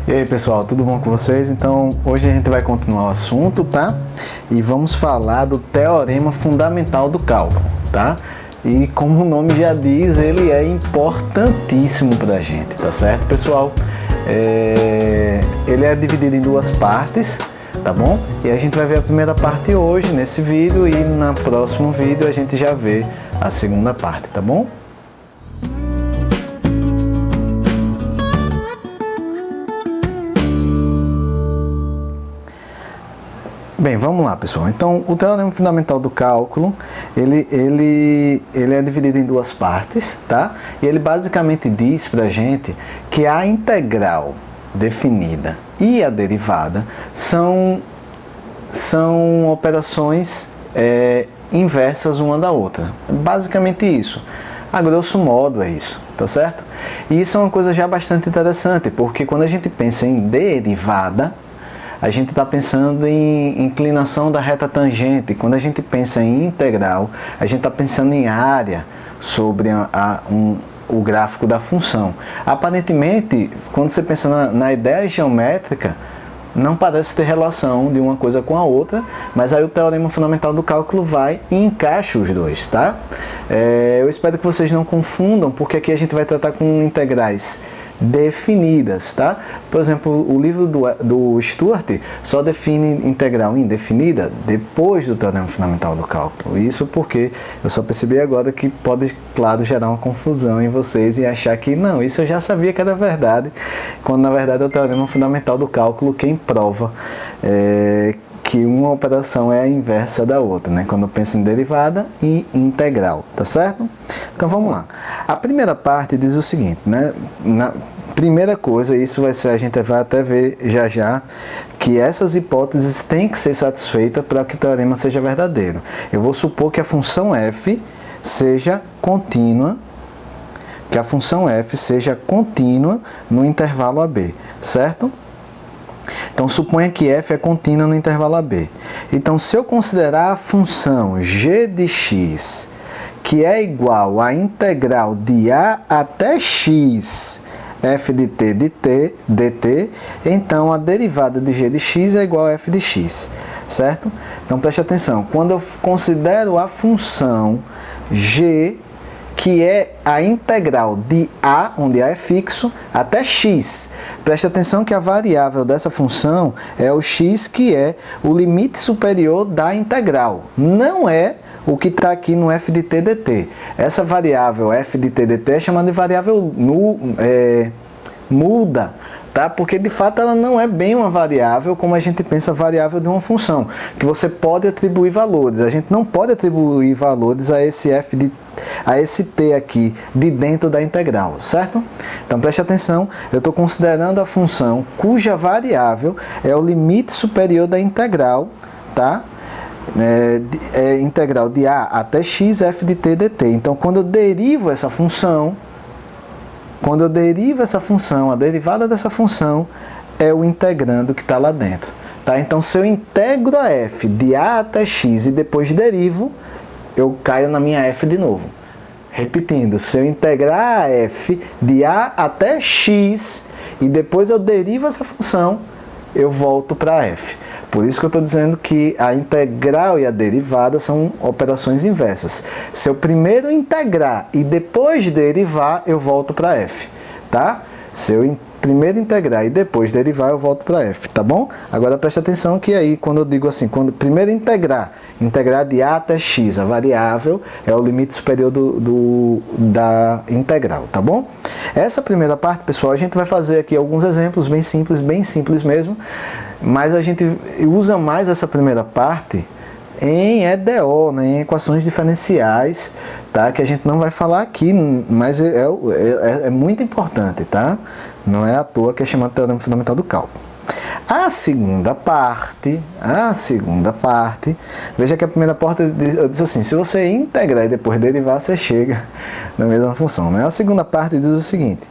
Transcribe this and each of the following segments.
E aí pessoal, tudo bom com vocês? Então hoje a gente vai continuar o assunto, tá? E vamos falar do teorema fundamental do cálculo, tá? E como o nome já diz, ele é importantíssimo pra gente, tá certo pessoal? Ele é dividido em duas partes, tá bom? E a gente vai ver a primeira parte hoje nesse vídeo e no próximo vídeo a gente já vê a segunda parte, tá bom? Bem, vamos lá pessoal. Então, o teorema fundamental do cálculo, ele é dividido em duas partes, tá? E ele basicamente diz pra gente que a integral definida e a derivada são operações inversas uma da outra. Basicamente isso. A grosso modo é isso, tá certo? E isso é uma coisa já bastante interessante, porque quando a gente pensa em derivada, a gente está pensando em inclinação da reta tangente. Quando a gente pensa em integral, a gente está pensando em área sobre o gráfico da função. Aparentemente, quando você pensa na ideia geométrica, não parece ter relação de uma coisa com a outra, mas aí o teorema fundamental do cálculo vai e encaixa os dois, tá? Eu espero que vocês não confundam, porque aqui a gente vai tratar com integrais definidas, tá? Por exemplo, o livro do Stuart só define integral indefinida depois do teorema fundamental do cálculo. Isso porque eu só percebi agora que pode, claro, gerar uma confusão em vocês e achar que não, isso eu já sabia que era verdade, quando na verdade é o teorema fundamental do cálculo quem prova que uma operação é a inversa da outra, né? Quando eu penso em derivada e integral, tá certo? Então vamos lá. A primeira parte diz o seguinte, né? Na primeira coisa, isso vai ser, a gente vai até ver já, que essas hipóteses têm que ser satisfeitas para que o teorema seja verdadeiro. Eu vou supor que a função f seja contínua, no intervalo AB, certo? Então, suponha que f é contínua no intervalo AB. Então, se eu considerar a função g de x, que é igual à integral de a até x, f de t dt, então a derivada de g de x é igual a f de x, certo? Então, preste atenção. Quando eu considero a função g, que é a integral de a, onde a é fixo, até x. Preste atenção que a variável dessa função é o x, que é o limite superior da integral. Não é o que está aqui no f de t dt. Essa variável f de t dt é chamada de variável muda, tá? Porque de fato ela não é bem uma variável como a gente pensa variável de uma função, que você pode atribuir valores. A gente não pode atribuir valores a esse t aqui de dentro da integral, certo? Então preste atenção, eu estou considerando a função cuja variável é o limite superior da integral, tá? Integral de a até x f de t dt. Então quando eu derivo essa função, a derivada dessa função é o integrando que está lá dentro, tá? Então se eu integro a f de a até x e depois derivo, eu caio na minha f de novo. Repetindo, se eu integrar a f de a até x e depois eu derivo essa função, eu volto para f. Por isso que eu estou dizendo que a integral e a derivada são operações inversas. Se eu primeiro integrar e depois derivar, eu volto para f, tá? Se eu primeiro integrar e depois derivar, eu volto para f, tá bom? Agora preste atenção que aí, quando eu digo assim, quando primeiro integrar de a até x, a variável é o limite superior da integral, tá bom? Essa primeira parte, pessoal, a gente vai fazer aqui alguns exemplos bem simples mesmo, mas a gente usa mais essa primeira parte em EDO, né, em equações diferenciais, tá? Que a gente não vai falar aqui, mas é muito importante, tá? Não é à toa que é chamado teorema fundamental do cálculo. A segunda parte, veja que a primeira parte diz assim, se você integrar e depois derivar, você chega na mesma função, né? A segunda parte diz o seguinte,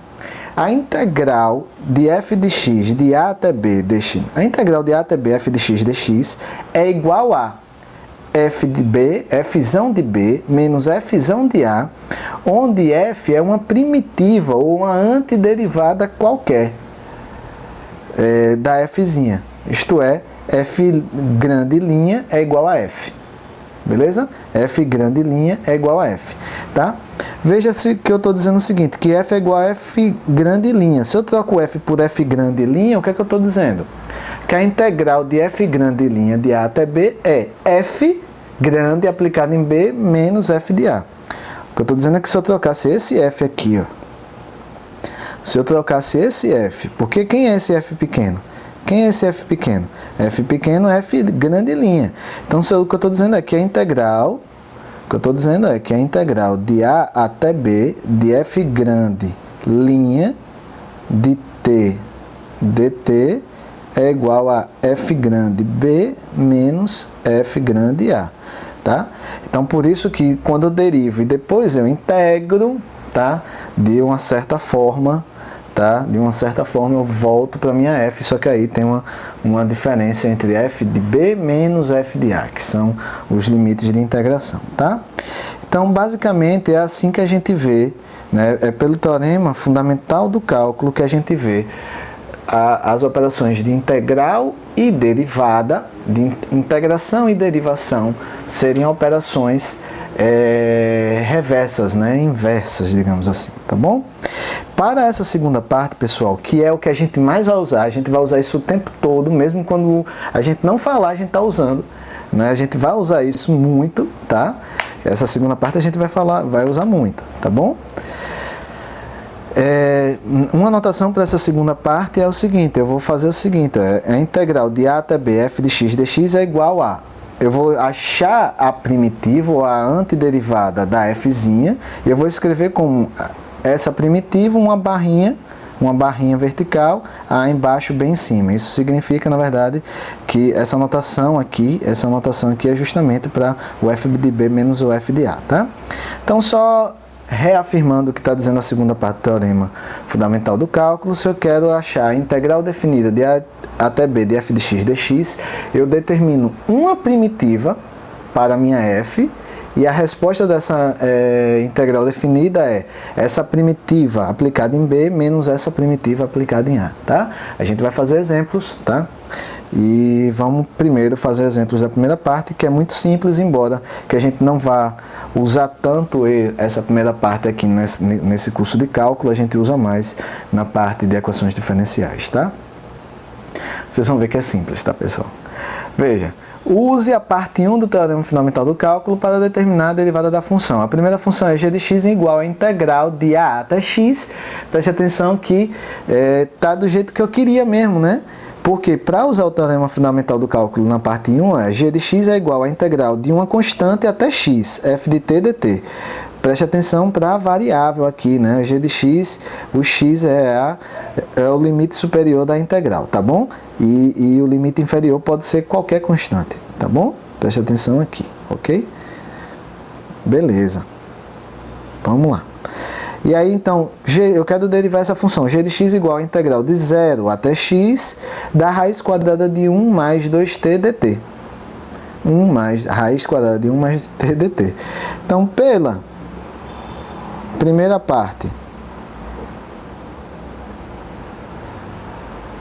a integral de f de x de a até b dx, a integral de a até b f de x dx é igual a f de b, fzão de b, menos fzão de a, onde f é uma primitiva ou uma antiderivada qualquer. da fzinha. Isto é, f grande linha é igual a f. Beleza? F grande linha é igual a f. Tá? Veja-se que eu estou dizendo o seguinte, que f é igual a f grande linha. Se eu troco f por f grande linha, o que é que eu estou dizendo? Que a integral de f grande linha de a até b é f grande aplicado em b menos f de a. O que eu estou dizendo é que se eu trocasse esse f aqui, ó, se eu trocasse esse f, porque quem é esse f pequeno? Quem é esse f pequeno? F pequeno é f grande linha. Então, o que eu estou dizendo é que a integral, de a até b de f grande linha de t dt é igual a f grande b menos f grande a. Tá? Então, por isso que quando eu derivo e depois eu integro, tá? De uma certa forma, tá? De uma certa forma eu volto para minha f, só que aí tem uma diferença entre f de b menos f de a, que são os limites de integração, tá? Então, basicamente, é assim que a gente vê, né? É pelo teorema fundamental do cálculo que a gente vê as operações de integral e derivada, de integração e derivação, serem operações reversas, né? Inversas, digamos assim, tá bom? Para essa segunda parte, pessoal, que é o que a gente mais vai usar, a gente vai usar isso o tempo todo, mesmo quando a gente não falar, a gente está usando, né? A gente vai usar isso muito, tá? Essa segunda parte a gente vai usar muito, tá bom? Uma anotação para essa segunda parte é o seguinte, eu vou fazer o seguinte, a integral de a até b f de x dx é igual a, eu vou achar a primitiva ou a antiderivada da fzinha, e eu vou escrever como essa primitiva uma barrinha vertical, a embaixo bem em cima. Isso significa, na verdade, que essa anotação aqui é justamente para o f de b menos o f de a, tá? Então, só reafirmando o que está dizendo a segunda parte do teorema fundamental do cálculo, se eu quero achar a integral definida de a até b de f de x dx, eu determino uma primitiva para a minha f, e a resposta dessa integral definida é essa primitiva aplicada em b menos essa primitiva aplicada em a, tá? A gente vai fazer exemplos, tá? E vamos primeiro fazer exemplos da primeira parte, que é muito simples, embora que a gente não vá usar tanto essa primeira parte aqui nesse curso de cálculo, a gente usa mais na parte de equações diferenciais, tá? Vocês vão ver que é simples, tá, pessoal? Veja, use a parte 1 do teorema fundamental do cálculo para determinar a derivada da função. A primeira função é g de x igual a integral de a até x. Preste atenção que tá do jeito que eu queria mesmo, né? Porque para usar o teorema fundamental do cálculo na parte 1, g de x é igual à integral de uma constante até x, f de t dt. Preste atenção para a variável aqui, né? G de x, o x é o limite superior da integral, tá bom? E o limite inferior pode ser qualquer constante, tá bom? Preste atenção aqui, ok? Beleza. Vamos lá. E aí, então, eu quero derivar essa função, g de x igual a integral de 0 até x da raiz quadrada de 1 mais 2t dt. Raiz quadrada de 1 mais t dt. Então, pela primeira parte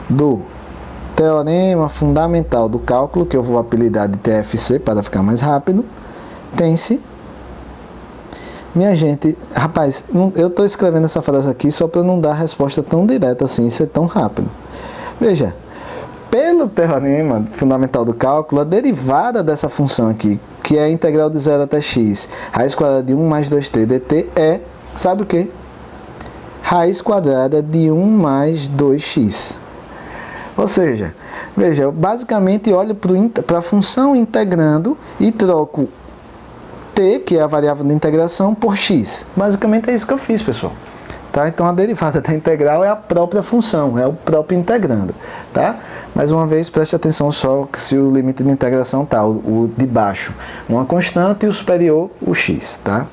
do teorema fundamental do cálculo, que eu vou apelidar de TFC para ficar mais rápido, tem-se... Minha gente, rapaz, eu estou escrevendo essa frase aqui só para não dar a resposta tão direta assim, e ser tão rápido. Veja, pelo teorema fundamental do cálculo, a derivada dessa função aqui, que é a integral de 0 até x, raiz quadrada de 1 mais 2t dt, é, sabe o quê? Raiz quadrada de 1 mais 2x. Ou seja, veja, eu basicamente olho para a função integrando e troco t, que é a variável de integração, por x. Basicamente é isso que eu fiz, pessoal. Tá? Então a derivada da integral é a própria função, é o próprio integrando. Tá? Mais uma vez, preste atenção só que se o limite de integração está o de baixo uma constante e o superior o x. Tá?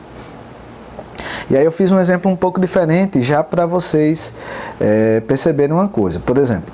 E aí eu fiz um exemplo um pouco diferente já para vocês perceberem uma coisa. Por exemplo,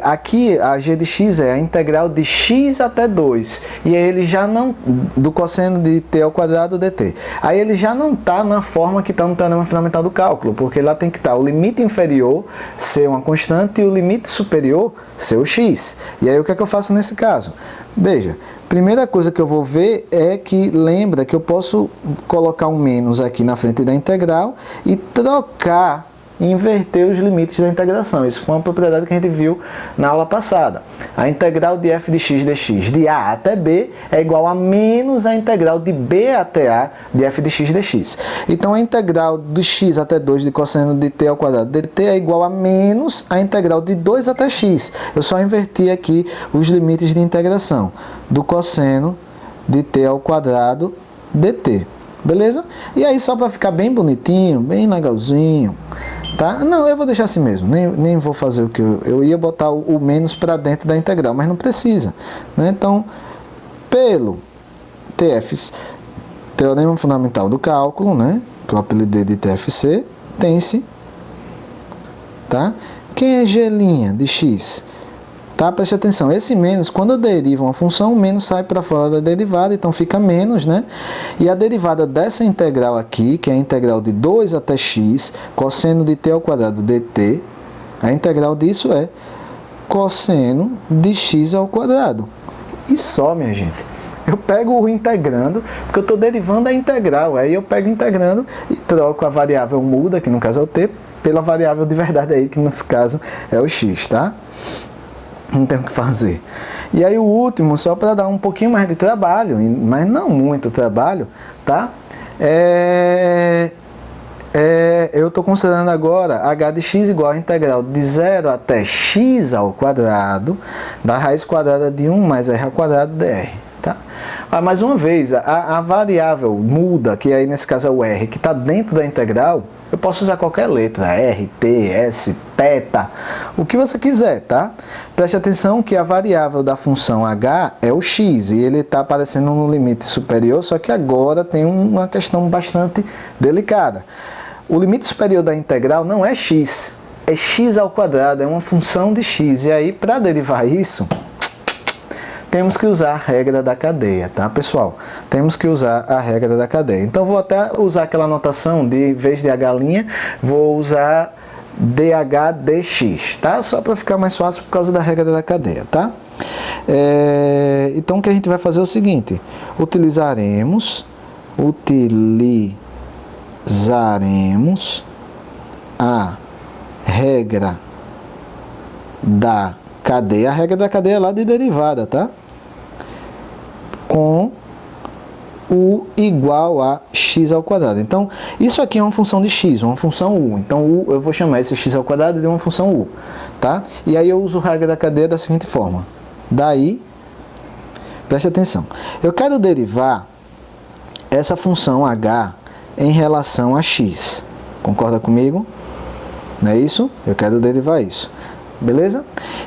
aqui a g de x é a integral de x até 2. E aí ele já não, do cosseno de t ao quadrado dt. Aí ele já não está na forma que está no teorema fundamental do cálculo, porque lá tem que estar o limite inferior ser uma constante e o limite superior ser o x. E aí o que é que eu faço nesse caso? Veja, primeira coisa que eu vou ver é que, lembra que eu posso colocar um menos aqui na frente da integral e trocar, inverter os limites da integração. Isso foi uma propriedade que a gente viu na aula passada. A integral de f de x dx de a até b é igual a menos a integral de b até a de f de x dx. Então, a integral de x até 2 de cosseno de t ao quadrado dt é igual a menos a integral de 2 até x. Eu só inverti aqui os limites de integração do cosseno de t ao quadrado dt. Beleza? E aí, só para ficar bem bonitinho, bem legalzinho, tá? Não, eu vou deixar assim mesmo, nem vou fazer o que eu ia botar o menos para dentro da integral, mas não precisa, né? Então, pelo TF, Teorema Fundamental do Cálculo, né? Que eu apelidei de TFC, tem-se, tá? Quem é G' de x? Tá? Preste atenção, esse menos, quando eu derivo uma função, o menos sai para fora da derivada, então fica menos, né? E a derivada dessa integral aqui, que é a integral de 2 até x, cosseno de t ao quadrado dt, a integral disso é cosseno de x ao quadrado. E só, minha gente. Eu pego o integrando, porque eu estou derivando a integral, aí eu pego integrando e troco a variável muda, que no caso é o t, pela variável de verdade aí, que nesse caso é o x, tá? Não tem o que fazer. E aí o último, só para dar um pouquinho mais de trabalho, mas não muito trabalho, tá? Eu estou considerando agora h de x igual a integral de 0 até x ao quadrado da raiz quadrada de 1 mais r ao quadrado dr. Tá? Mais uma vez, a variável muda, que aí nesse caso é o r, que está dentro da integral, eu posso usar qualquer letra, R, T, S, θ, o que você quiser, tá? Preste atenção que a variável da função h é o x, e ele está aparecendo no limite superior, só que agora tem uma questão bastante delicada. O limite superior da integral não é x, é x ao quadrado, é uma função de x, e aí para derivar isso, temos que usar a regra da cadeia, tá, pessoal? Temos que usar a regra da cadeia. Então, vou até usar aquela notação de, em vez de h', vou usar dh dx, tá? Só para ficar mais fácil por causa da regra da cadeia, tá? Então, o que a gente vai fazer é o seguinte. Utilizaremos a regra da cadeia. A regra da cadeia é lá de derivada, tá? Com u igual a x ao quadrado. Então, isso aqui é uma função de x, uma função u. Então, u, eu vou chamar esse x ao quadrado de uma função u, tá? E aí eu uso a regra da cadeia da seguinte forma. Daí, preste atenção. Eu quero derivar essa função h em relação a x. Concorda comigo? Não é isso? Eu quero derivar isso. Beleza?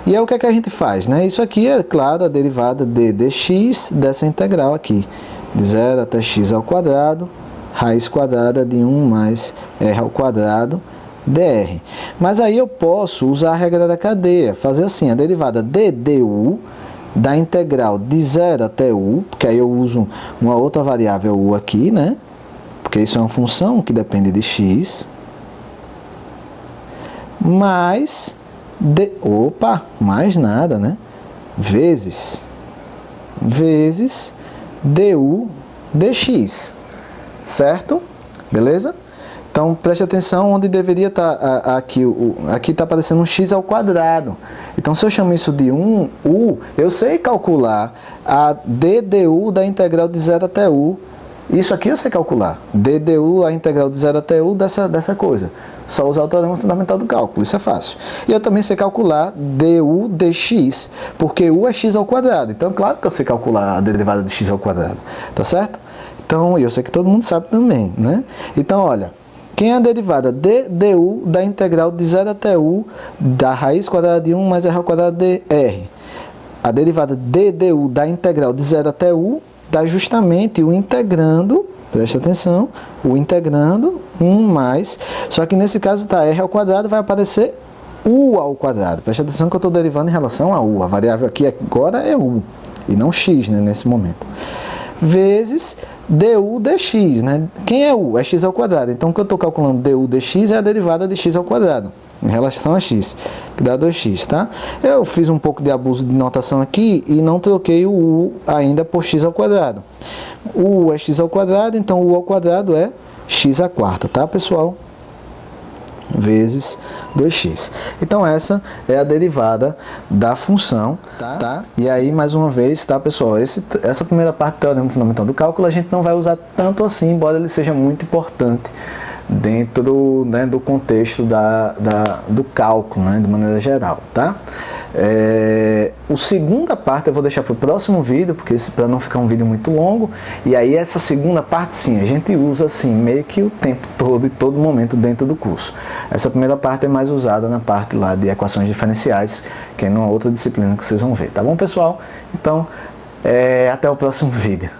E aí o que é que a gente faz, né? Isso aqui é, claro, a derivada de dx dessa integral aqui. De 0 até x ao quadrado, raiz quadrada de 1 mais r ao quadrado dr. Mas aí eu posso usar a regra da cadeia, fazer assim, a derivada de du da integral de 0 até u, porque aí eu uso uma outra variável u aqui, né? Porque isso é uma função que depende de x, mais mais nada, né? Vezes du dx, certo? Beleza? Então, preste atenção onde deveria estar aqui está aparecendo um x ao quadrado. Então, se eu chamo isso de u, eu sei calcular a ddu da integral de 0 até u. Isso aqui eu sei calcular. ddu, a integral de 0 até u dessa coisa. Só usar o teorema fundamental do cálculo, isso é fácil. E eu também sei calcular du dx, porque u é x ao quadrado. Então, claro que eu sei calcular a derivada de x ao quadrado, tá certo? Então, eu sei que todo mundo sabe também, né? Então, olha, quem é a derivada de du da integral de 0 até u da raiz quadrada de 1 mais r ao quadrado de r? A derivada de du da integral de 0 até u dá justamente o integrando, presta atenção, u integrando, 1 mais, só que nesse caso tá r ao quadrado, vai aparecer u ao quadrado. Presta atenção que eu estou derivando em relação a u, a variável aqui agora é u, e não x, né, nesse momento. Vezes du dx, né? Quem é u? É x ao quadrado. Então, o que eu estou calculando du dx é a derivada de x ao quadrado, em relação a x, que dá 2x, tá? Eu fiz um pouco de abuso de notação aqui e não troquei o u ainda por x ao quadrado. O u é x ao quadrado, então o u ao quadrado é x à quarta, tá, pessoal? Vezes 2x. Então essa é a derivada da função, tá? E aí, mais uma vez, tá, pessoal? Essa primeira parte do teorema fundamental do cálculo a gente não vai usar tanto assim, embora ele seja muito importante dentro, né, do contexto do cálculo, né, de maneira geral, tá? A segunda parte eu vou deixar para o próximo vídeo, porque para não ficar um vídeo muito longo. E aí essa segunda parte sim, a gente usa assim meio que o tempo todo e todo momento dentro do curso. Essa primeira parte é mais usada na parte lá de equações diferenciais, que é numa outra disciplina que vocês vão ver, tá bom, pessoal? Então, até o próximo vídeo.